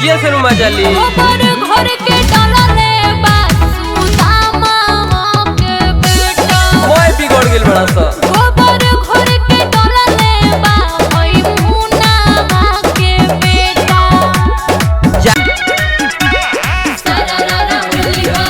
ये फिर मजा ली घर के डालले बा सुदामा के बेटा मोय बिगड़ गेल बड़ा सा घर के डालले बा ओई मुना के बेटा सरारा होली हो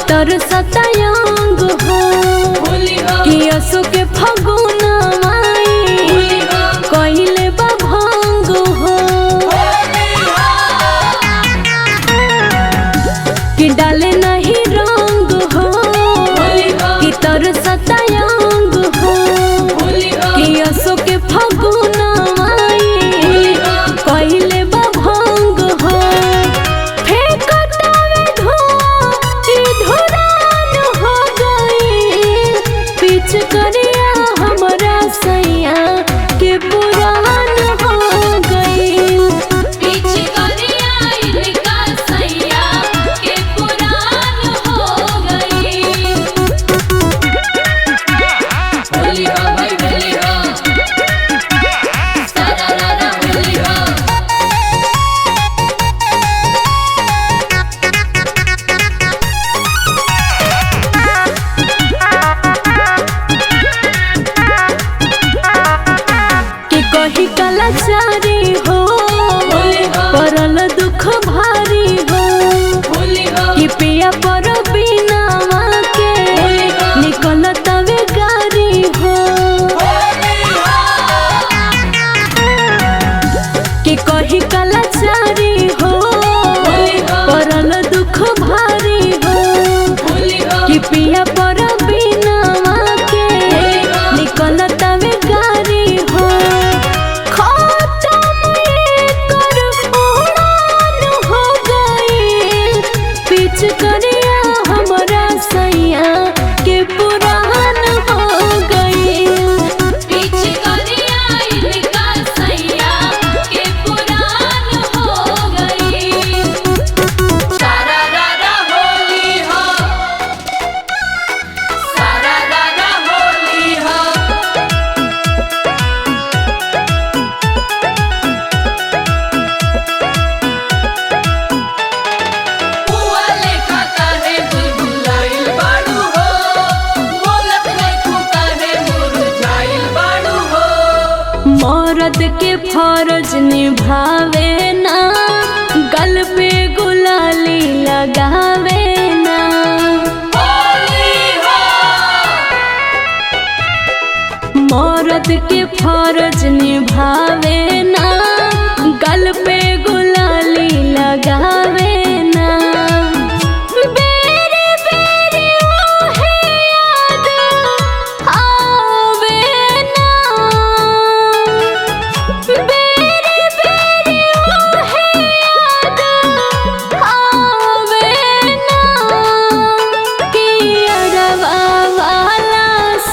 तर सतायंग हो कि असो के फगुना माई कहिले बा भंग हो कि डाले नहीं रंग हो कि तर सतायंग हो कि असो के फगुना माई कहिले बा भंग हो करिया हमरा सैया के पुरान हो गई पीछे करिया इनका सैया के पुरान हो गई होली हो भाई होली हो सरारा होली हो कही कलाचारी हो परल दुख भारी हो कि पिया पर बिना के निकल तवे गारी हो कि कही कलाचारी हो परल दुख भारी हो कि पिया पर बिना के निकल तवे गारी हो करिया हमरा सैया के पुरान हो गई पीछे करिया इनका सैया के पुरान हो गई सरारा होली हो सरारा होली हो मर्द के फर्ज निभावे ना गल पे गुलाली लगावे ना मर्द के फर्ज निभावे ना गल पे गुलाली लगावे ना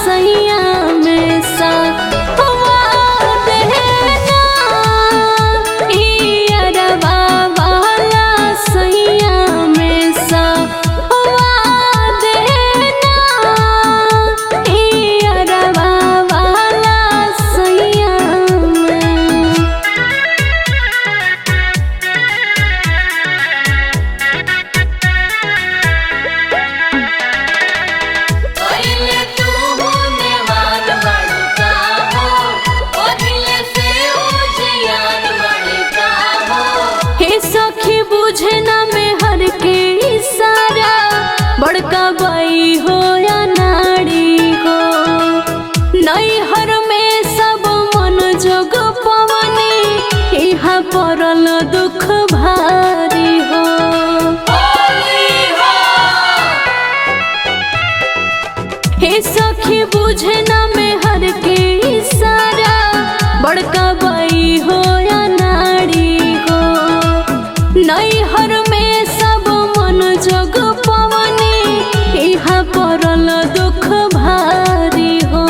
सैया में सा पवनी यहाँ पड़ल दुख भारी हो। हे सखी बुझे न में हर के इशारा, बड़का बाई हो या नारी हो। नैहर में सब मन जग पवनी यहाँ पड़ल दुख भारी हो।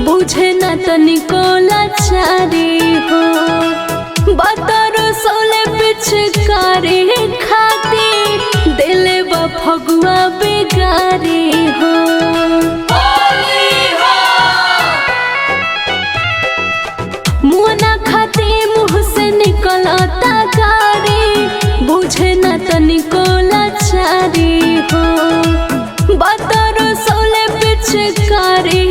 बुझे न तनिको लाचारी हो। बतर सोले पिचकारी खाती दिले बा फगुआ बेगारी हो। मुँह न खाती मुँह से निकलता गारी, बुझे न तनिको लाचारी हो। बतर सोले पिचकारी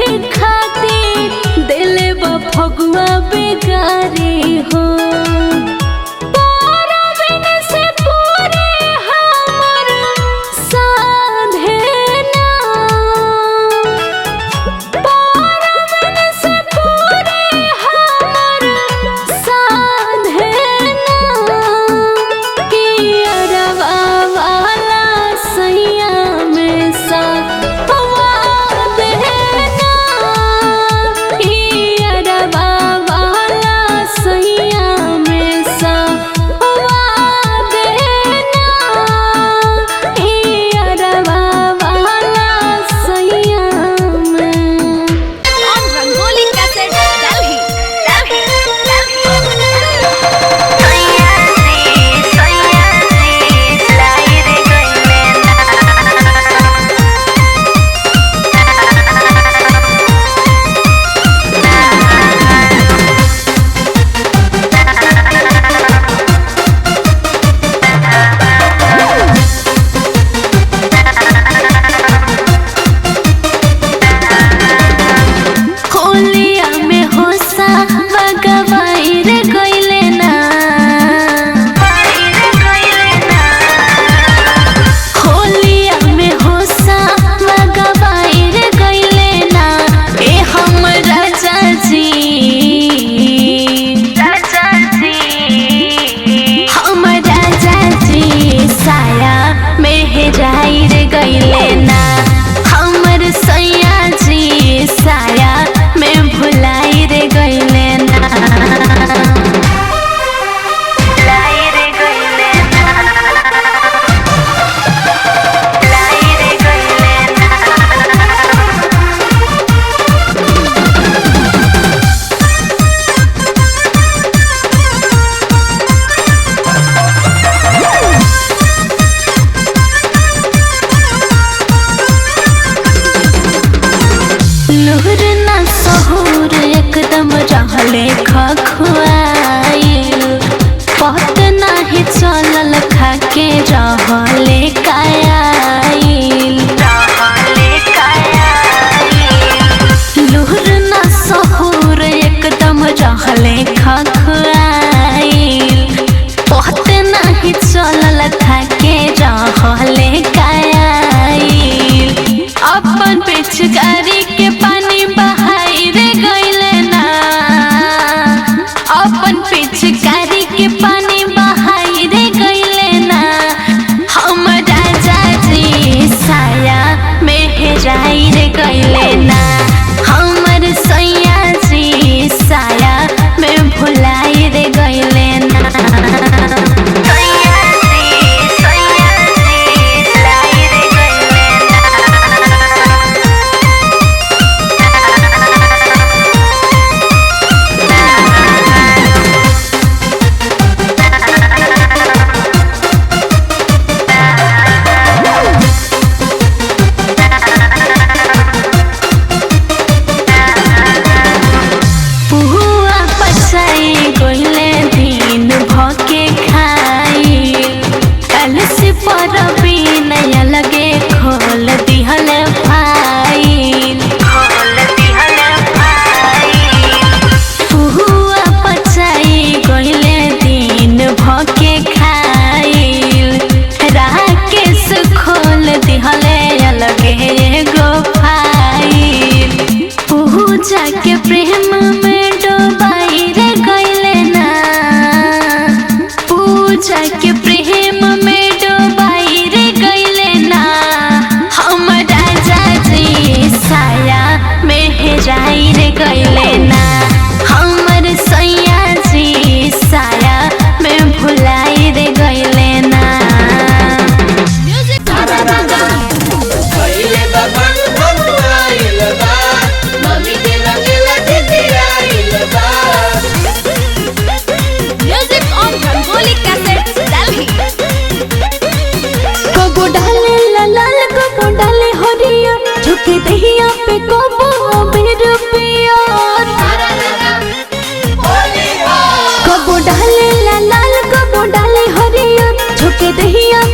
दिले बा फगुआ बेगारी हो। परबिन से पूरे हमर साधे ना, परबिन से पूरे हमर साधे ना। कि अरवा वाला सैया में सा रहले खखुआइल, पत नाही चलल खाके रहले कायाइल। लुहुर ना सहूर एकदम रहले खखुआइल, पत नाही चलल खाके रहले कायाइल। अपन पिचकारी के पानी बहाई रे गइले ना, अपन पिचकारी के पानी बहाई रे गइले ना।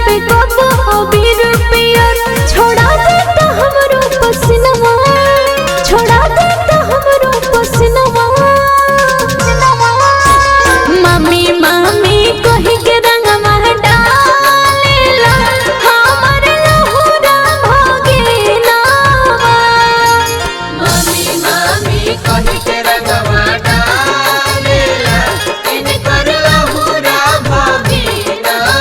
पे कब अबीर पियर छोड़ा देता हमरो पसीनवा छोड़ा देता हमरो पसीनवा मम्मी मम्मी कहि के रंगवा डालेला हमर लहुरा भगिनवा मम्मी मम्मी कहि के रंगवा डालेला इनकर लहुरा भगिनवा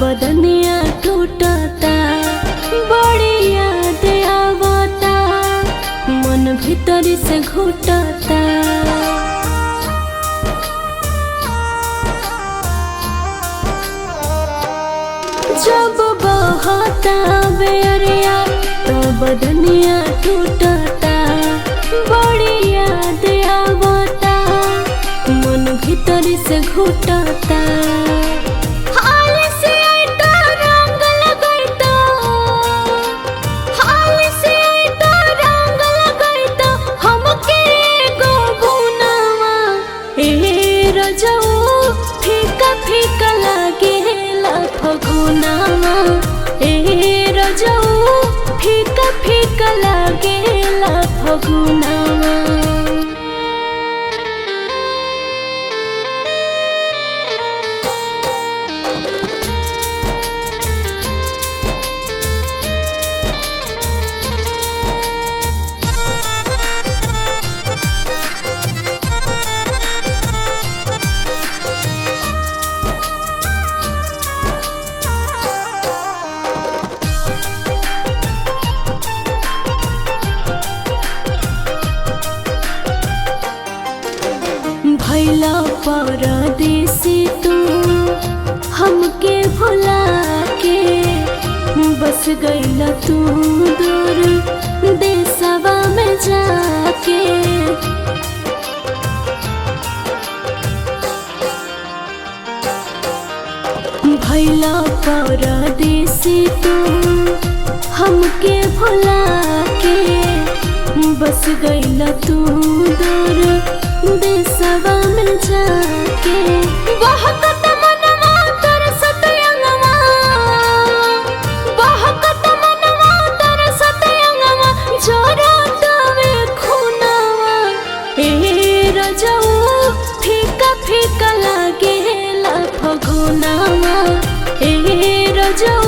बदनिया टूटता बड़ी याद आवता मन भीतर से घुटता। जब बहता बेरिया तो बदनिया टूटता बड़ी याद आवता मन भीतर से घुटता। हाल से आइता रंग लगाइता हाल से आइता रंग लगाइता हमके एगो गुनावा ए रजऊ फीका फीका लागेला फगुनावा ए रजऊ फीका फीका लागेला फगुनावा। भैला परदेसी तू हमके भुला के बस गईला तू दूर देशवा में जाके। भैला परदेसी तू हमके भुला के बस गईला तू दूर देशवा में जाके। बहकत मनवा तरसत अंगवा बहकत मनवा तरसत अंगवा जोरत में खूनवा ए रजऊ फीका फीका लागेला फगुनावा ए रजऊ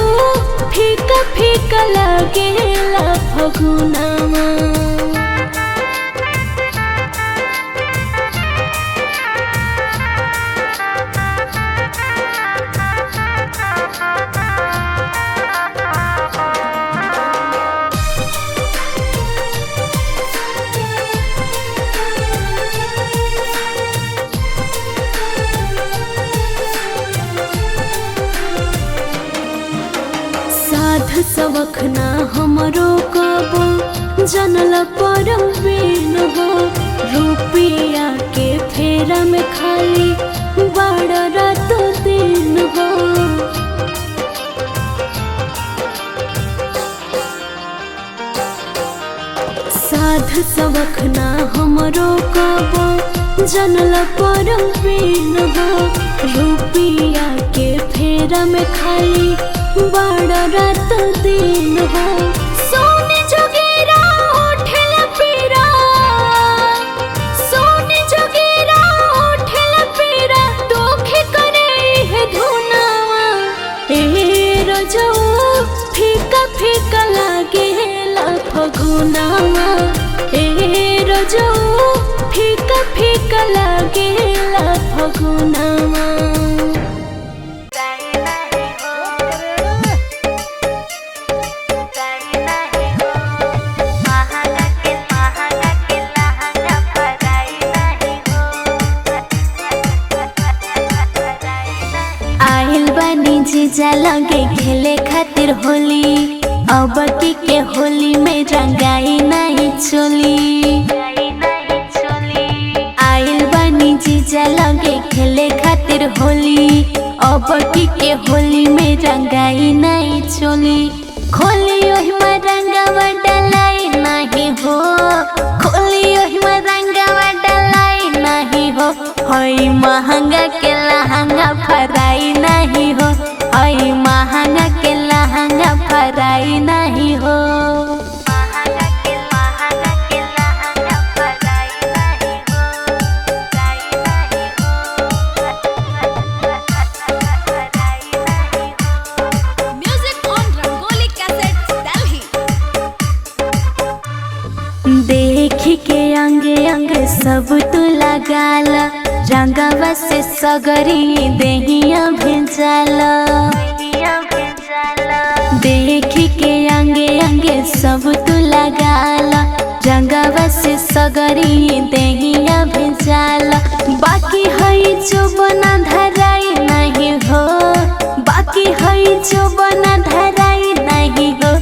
फीका फीका लागेला फगुनावा। साध सबक ना हमरो कबो जनल परवीन हो रुपिया के फेरा में खाली बड़ा रात दिन हो। साध सबक ना हमरो कबो जनल परवीन हो रुपिया के फेरा में खाली बड़ा रात दिन हो। सोने जोगेरा उठल पीरा सोने जोगेरा उठल पीरा तोखे करे है धुनावा ए रजऊ फीका फीका लागेला फगुनावा ए रजऊ फीका फीका लागेला फगुनावा। जीजा लगे खेले खातिर होली अब के होली में रंगाई नहीं चोली। आइल बनी जीजा लगे खेले खातिर होली अब के होली में रंगाई नहीं चोली। खोली ओहि में रंगावा डलाई नहीं हो खोली ओहि में रंगावा डलाई नहीं हो। हई महंगा के लहंगा फराई नहीं हो हई महंगा के लहंगा फराई नहीं हो। देखी के अंगे अंग सब तू लगाला रंगवा से सगरी देहिया भेजाला। देखी के अंगे अंगे सब तू लगाला रंगवा से सगरी देहिया भेजाला बाकी है जो बना धराई नहीं हो बाकी है जो बना धराई नहीं हो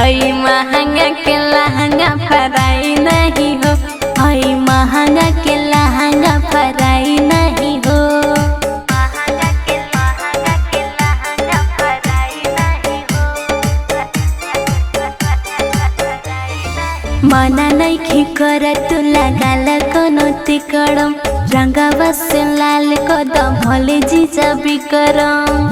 आई महंगा के लहंगा फराई नहीं हो आई महंगा के लहंगा फराई नहीं हो मना नहीं कर तू लगाल कोनो तिकड़म रंगवा से लाल कदम भले जीजा बिकरम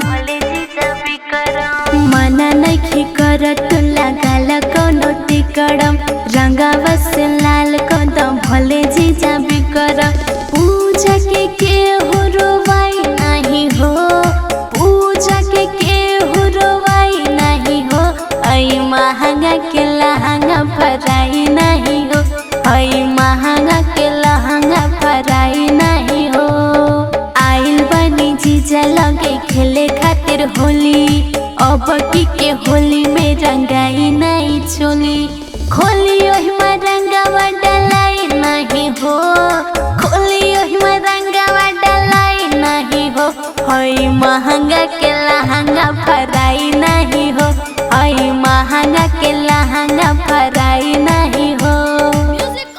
मना नहीं कर तू लगाल कोनो तिकड़म रंगवा से लाल कदम भले जीजा बिकरम पूजा के हो रोवाई नहीं हो पूजा के हो रोवाई नहीं हो आई महंगा के लहंगा फराई नहीं हो आई महंगा के लहंगा फराई नहीं हो आइल बनी जीजा लगे खेले खातिर होली अब की के होली